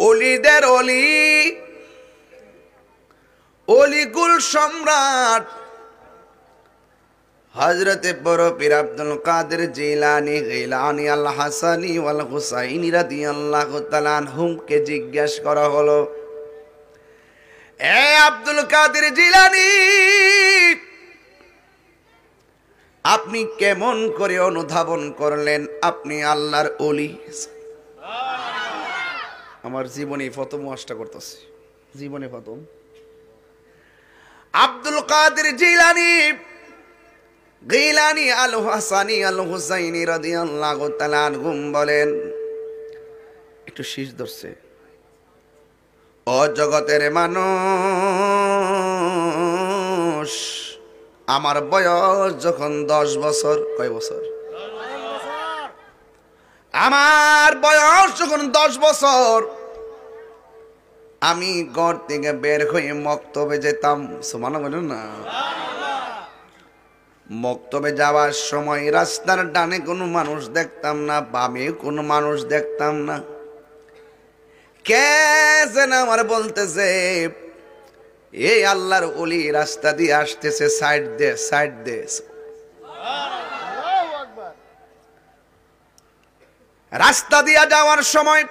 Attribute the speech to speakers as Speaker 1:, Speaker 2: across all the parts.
Speaker 1: অলিদের অলি, অলিকুল সম্রাট হযরতে বড় পীর আব্দুল কাদের জিলানী গিলানী আল হাসানী ওয়াল হুসাইনী রাদিয়াল্লাহু তাআলা আনহুমকে জিজ্ঞেস করা হলো, এ আব্দুল কাদের জিলানী, আপনি কেমন করে অনুধাবন করলেন আপনি আল্লাহর ওলি? আমার জীবনে প্রথম ওয়াজটা করতেছি, জীবনে প্রথম। আব্দুল কাদের জিলানী গিলানী আল হাসানী আল হুসাইনী রাদিয়াল্লাহু তাআলা আনহুম বলেন, একটু শীষ ধরছে, ও জগতের মানুষ, আমার বয়স যখন 10 বছর, কয় বছর? আমার বয়স যখন 10 বছর, আমি ঘর থেকে বের হয়ে মক্তবে যেতাম। সুবহানাল্লাহ বলুন না। মক্তবে যাওয়ার সময় রাস্তার ডানে কোনো মানুষ দেখতাম না, বামে কোনো মানুষ দেখতাম না। কে যেন আমার বলতেছে, এই আল্লাহর ওলি রাস্তা দিয়ে আসতেছে, সাইড দে, সাইড দে। রাস্তা দিয়ে যাওয়ার সময়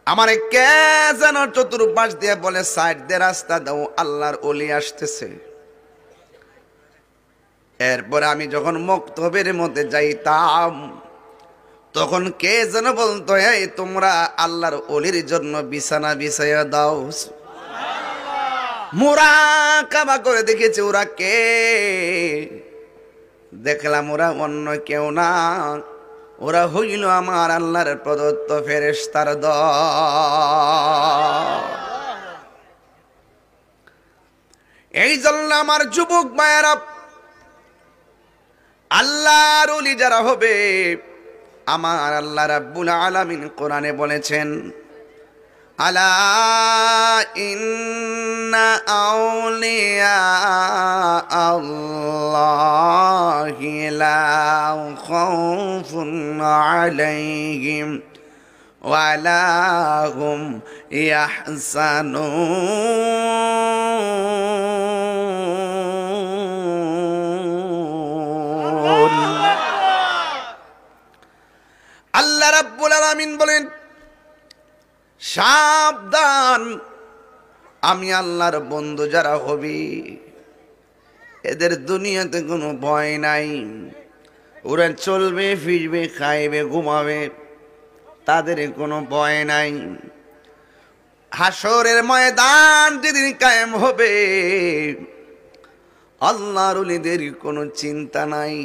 Speaker 1: আমার কে যেন চতুর্পাশ দিয়ে বলে, সাইড দে, রাস্তা দাও, আল্লাহর ওলি আসতেছে। এরপরে আমি যখন মক্তবের মধ্যে যাইতাম, তখন কে যেন বলতো, এই তোমরা আল্লাহর ওলির জন্য বিছানা বিছাইয়া দাও। মুরাকাবা করে দেখেছি ওরা কে, দেখলাম ওরা অন্য কেউ না, ওরা হইল আমার আল্লাহর প্রদত্ত ফেরেশতার দল। এই জন্য আমার যুবক ভাইয়েরা, আল্লাহর ওলি যারা হবে, আমার আল্লাহ রাব্বুল আলামিন কোরআনে বলেছেন, আলা ইন্না আউলিয়া আল্লাহি লা খাউফুন আলাইহিম ওয়া লা হুম ইয়াহজানুন। আল্লাহ রাব্বুল আলামিন বলেন, সাবধান, আমি আল্লাহর বন্ধু যারা হবি, এদের দুনিয়াতে কোনো ভয় নাই। ওরা চলবে, ফিরবে, খাইবে, ঘুমাবে, তাদের কোনো ভয় নাই। হাসরের ময়দান যেদিন কায়েম হবে, আল্লাহর ওলিদের কোনো চিন্তা নাই।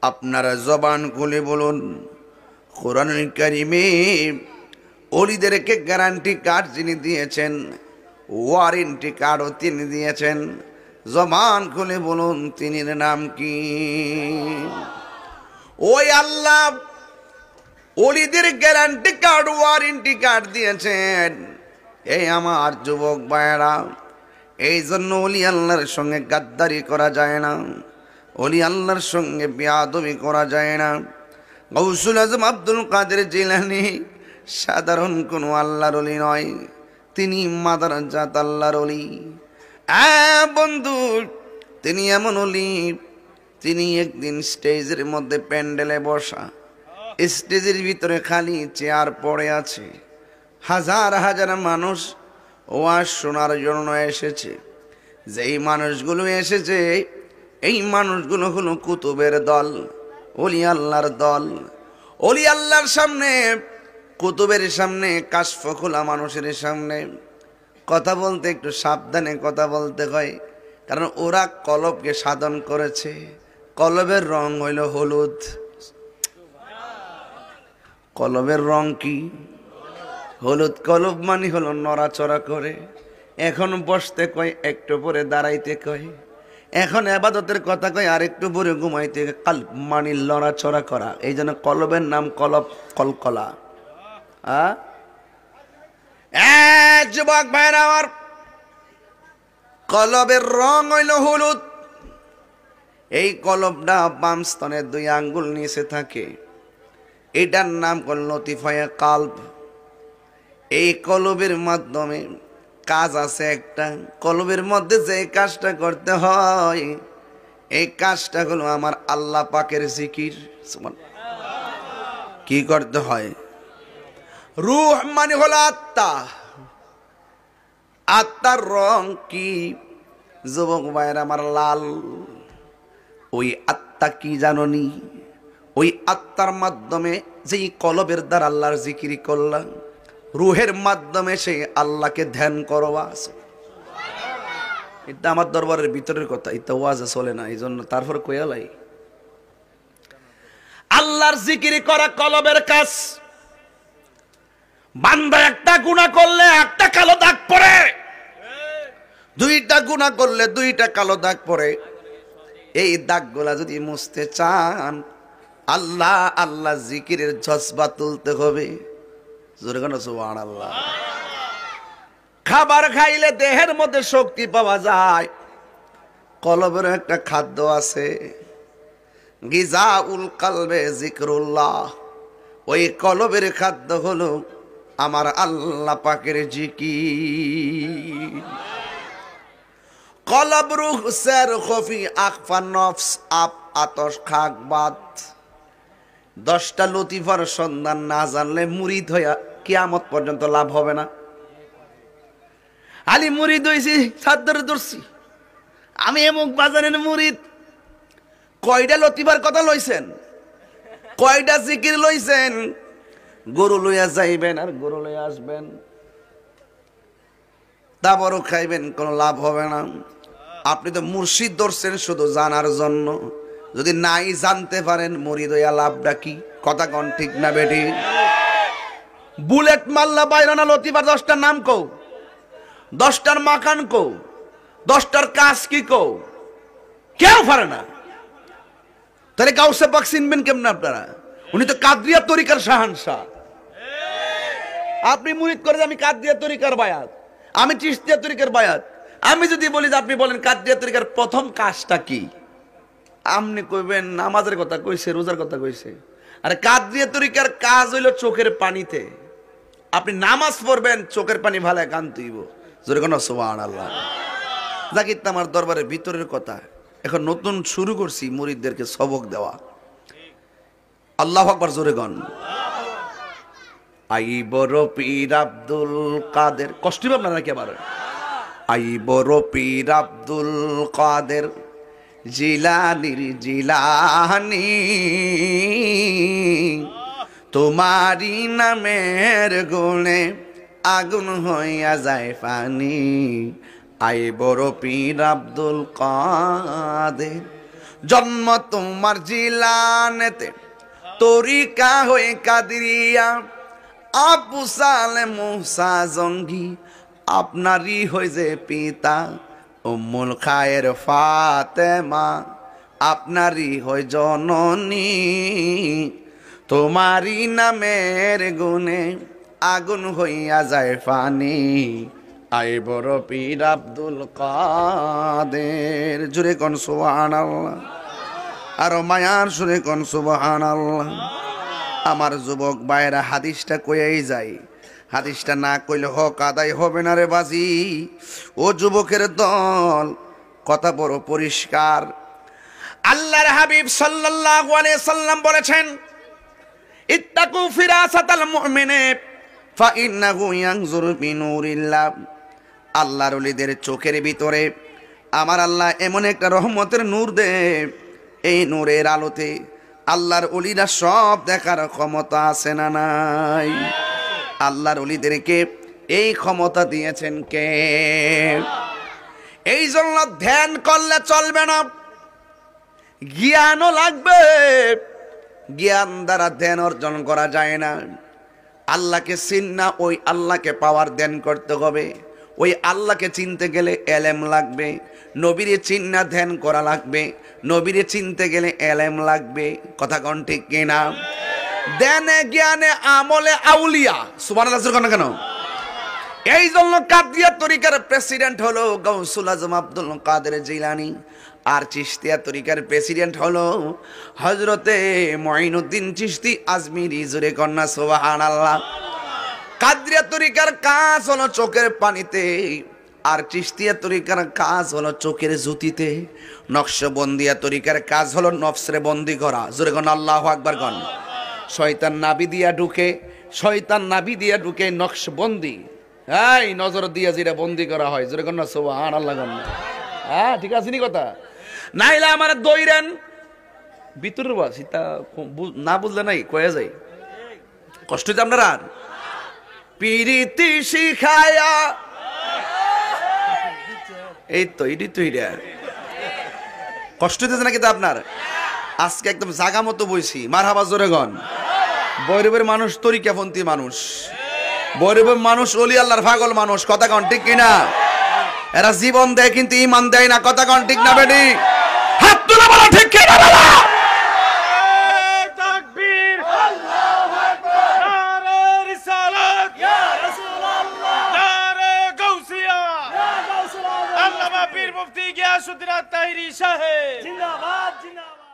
Speaker 1: আপনারা জবান খুলে বলুন, কোরআনুল কারীমে ওলিদেরকে গ্যারান্টি কার্ড যিনি দিয়েছেন, ওয়ারেন্টি কার্ডও তিনি দিয়েছেন। জবান খুলে বলুন, তিনির নাম কি? ওই আল্লাহ ওলিদের গ্যারান্টি কার্ড, ওয়ারেন্টি কার্ড দিয়েছেন। এই আমার যুবক ভাইয়েরা, এই জন্য ওলি আল্লাহর সঙ্গে গাদ্দারি করা যায় না, ওলি আল্লাহর সঙ্গে বেয়াদবি করা যায় না। গৌসুল আজম আব্দুল কাদের জিলানী সাধারণ কোনো আল্লাহর ওলি নয়, তিনি মাদারাজাত আল্লাহর ওলি। বন্ধু, তিনি এমন ওলি, তিনি একদিন স্টেজের মধ্যে প্যান্ডেলে বসা, স্টেজের ভিতরে খালি চেয়ার পড়ে আছে, হাজার হাজার মানুষ ওয়াজ শোনার জন্য এসেছে। যেই মানুষগুলো এসেছে, এই মানুষগুলো হলো কুতুবের দল, ওলি আল্লাহর দল। ওলি আল্লাহর সামনে, কুতুবের সামনে, কাশফ খোলা মানুষের সামনে কথা বলতে একটু সাবধানে কথা বলতে হয়, কারণ ওরা কলবকে সাধন করেছে। কলবের রং হইল হলুদ। কলবের রং কি? হলুদ। কলব মানে হলো নড়াচড়া করে। এখন বসতে কয়, একটু পরে দাঁড়াইতে কয়। এখন ইবাদতের কথা কয়, আর একটু পরে ঘুমাইতে। কালব মানে লড়াচড়া করা, এই জন্য কলবের নাম কলব, কলকলা। যুবক ভাইরা আমার, কলবের রং হইল হলুদ। এই কলবটা বাম স্তনের 2 আঙ্গুল নিচে থাকে, এটার নাম হল লতিফায়ে কালব। এই কলবের মাধ্যমে কাজ আছে একটা, কলবের মধ্যে যে কাজটা করতে হয় এই কাজটা হলো আমার আল্লাহ পাকের জিকির। কি করতে হয়? রূহ মানে হলো আত্মা। আত্মার রং কি যুবক ভাইয়ের আমার? লাল। ওই আত্মা কি জাননি? ওই আত্মার মাধ্যমে যেই কলবের দ্বারা আল্লাহর জিকির করলাম, রুহের মাধ্যমে সেই আল্লাহকে ধ্যান করবা। এটা আমার দরবারের ভিতরের কথা, এটা ওয়াজে চলে না, এই জন্য তারপর কয়ালাই আল্লাহর জিকির করা কলবের কাজ। বান্দা একটা গুনাহ করলে একটা কালো দাগ পড়ে, দুইটা গুনাহ করলে দুইটা কালো দাগ পড়ে। এই দাগগুলা যদি মুছতে চান আল্লাহ আল্লাহ জিকিরের জজবা তুলতে হবে। জোরে কোন সুবহানাল্লাহ। খাবার খাইলে দেহের মধ্যে শক্তি পাওয়া যায়, কলবের একটা খাদ্য আছে, গিজাউল কলবে জিকরুল্লাহ। ওই কলবের খাদ্য হলো আমার আল্লাহ পাকের জিকির। কলব রুহ সের খফি আখফা নফস আপ আতশ খাক বাদ। 10টা লতিফার সন্ধান না জানলে মুরিদ হইয়া কিয়ামত পর্যন্ত লাভ হবে না। আলী মুরিদ হইছি, সাদ্দরে ধরছি, আমি এমুক বাজারের মুরিদ। কয়টা লতিফার কথা লইছেন? কয়টা জিকির লইছেন? গরু লইয়া যাইবেন আর গরু লইয়া আসবেন, তারপরও খাইবেন, কোনো লাভ হবে না। আপনি তো মুর্শিদ ধরছেন শুধু জানার জন্য, যদি নাই জানতে পারেন মুরিদ হইয়া লাভটা কি? কথা কোন ঠিক না বেটি? বুলেট মাল্লা বাইরানা লতিফার 10টার নাম কও, 10টার মাকান কও, 10টার কাজ কি কও? কেউ পারে না। তাহলে গাউসে পাক চিনবেন কেমন আপনারা? উনি তো কাদরিয়া তরিকার শাহানশাহ। আপনি মুরিদ করে যে আমি কাদরিয়া তরিকার বায়াত, আমি চিশতিয়া তরিকার বায়াত। আমি যদি বলি যে আপনি বলেন কাদরিয়া তরিকার প্রথম কাজটা কি, আপনি কইবেন নামাজের কথা কইছে, রোজার কথা কইছে। আর কাদরিয়া তরিকার কাজ হইল চোখের পানিতে। আপনি নামাজ পড়বেন, চোখের পানি ভালায় কান তুইব। জোরে কোন সুবহানাল্লাহ। জাকির আমার দরবারের ভিতরের কথা। এখন নতুন শুরু করছি মুরিদদেরকে সবক দেওয়া। আল্লাহু আকবার, জোরে গন। আই বড় পীর আব্দুল কাদের, কষ্ট পাবেন নাকি আবার? আই বড় পীর আব্দুল কাদের জিলানির জিলানি, তোমারি নামের গুণে আগুন হইয়া যায় পানি। আই বড় পীর আব্দুল কাদের, জন্ম তোমার জিলানেতে, তরিকা হয়ে কাদরিয়া। আবু সালে মুসা জঙ্গি আপনারই হয়ে যে পিতা। উম্মুল খায়ের ফাতেমা আপনারই হয় জননী। তোমারই নামের গুণে আগুন হইয়া যায় পানি। আই বড় পীর আব্দুল কাদের। জুরে কোন সুবহানাল্লাহ, আর মায়ার সুরে কোন সুবহানাল্লাহ। আমার যুবক ভাইরা হাদিসটা কইয়াই যায়, হাদিসটা না কইলে হক আদায় হবে না রে বাজি। ও যুবকের দল, কথা বড় পরিষ্কার। আল্লাহর হাবিব সাল্লাল্লাহু আলাইহি সাল্লাম বলেছেন, ইত্তাকু ফিরাসাতাল মুমিনে ফাইন্নাহু ইয়ানজুরু বিনুরিল্লাহ। আল্লাহর ওলিদের চোখের ভিতরে আমার আল্লাহ এমন একটা রহমতের নূর দেয়, এই নূরের আলোতে আল্লাহর ওলিরা সব দেখার ক্ষমতা আছে না নাই? আল্লাহর ওলিদেরকে এই ক্ষমতা দিয়েছেন কে? এই জন্য ধ্যান করলে চলবে না, জ্ঞানও লাগবে। জ্ঞান দ্বারা ধ্যান অর্জন করা যায় না। আল্লাহকে চিন্না, ওই আল্লাহকে পাওয়ার ধ্যান করতে হবে। ওই আল্লাহকে চিনতে গেলে এলেম লাগবে। নবীরে চিন্না ধ্যান করা লাগবে। নবীরে চিনতে গেলে এলেম লাগবে। কথা কোন ঠিক কিনা? ধ্যানে জ্ঞানে আমলে আউলিয়া। সুবহানাল্লাহ কেন? এই জন্য কাদরিয়া তরিকার প্রেসিডেন্ট হলো গাউসুল আজম আব্দুল কাদের জিলানী, আর চিশতিয়া তরিকার প্রেসিডেন্ট হলো হযরতে মুঈনুদ্দিন চিশতি আজমিরি। জোরে কন্যা সুবহানাল্লাহ। কাদরিয়া তরিকার কাজ হলো চোখের পানিতে, আর চিশতিয়া তরিকার কাজ হলো চোখের জ্যোতিতে, নকশবন্দিয়া তরিকার কাজ হলো নফসরে বন্দি করা। জোরে গণ আল্লাহু আকবার গণ। শয়তান নাভি দিয়া ঢুকে, শয়তান নাভি দিয়া ঢুকে নকশবন্দি, এই নজর দিয়া যেটা বন্দি করা হয়। জোরে গণ সুবহানাল্লাহ গণ। হ্যাঁ ঠিক আছে নি কথা, নাইলে আমার দইরেন ভিতরের বাস তা না বুঝলে নাই কয়ে যায় কষ্ট হচ্ছে আপনারা। আর পিরিতি শিখায়া, এই তো এটি তো এটা কষ্ট হইতেছে নাকি তা আপনার? আজকে একদম জাগা মতো বইছি। মারহাবা জোরে গন। বৈরবের মানুষ তরিকাপন্থী মানুষ, বৈরবের মানুষ ওলি আল্লাহর পাগল মানুষ, কথা কন ঠিক কিনা? এরা জীবন দেয় কিন্তু ইমান দেয় না, কথা কন ঠিক না বেটি? হাত তুলে বলো ঠিক কিনা বলো।
Speaker 2: তাকবীর, আল্লাহু আকবার, নারে রিসালাত, ইয়া রাসূলুল্লাহ, নারে গাউসিয়া, ইয়া গাউসুল আযম, আল্লামা পীর মুফতি গিয়াসউদ্দিন আত-তাহিরি সাহেব জিন্দাবাদ জিন্দাবাদ।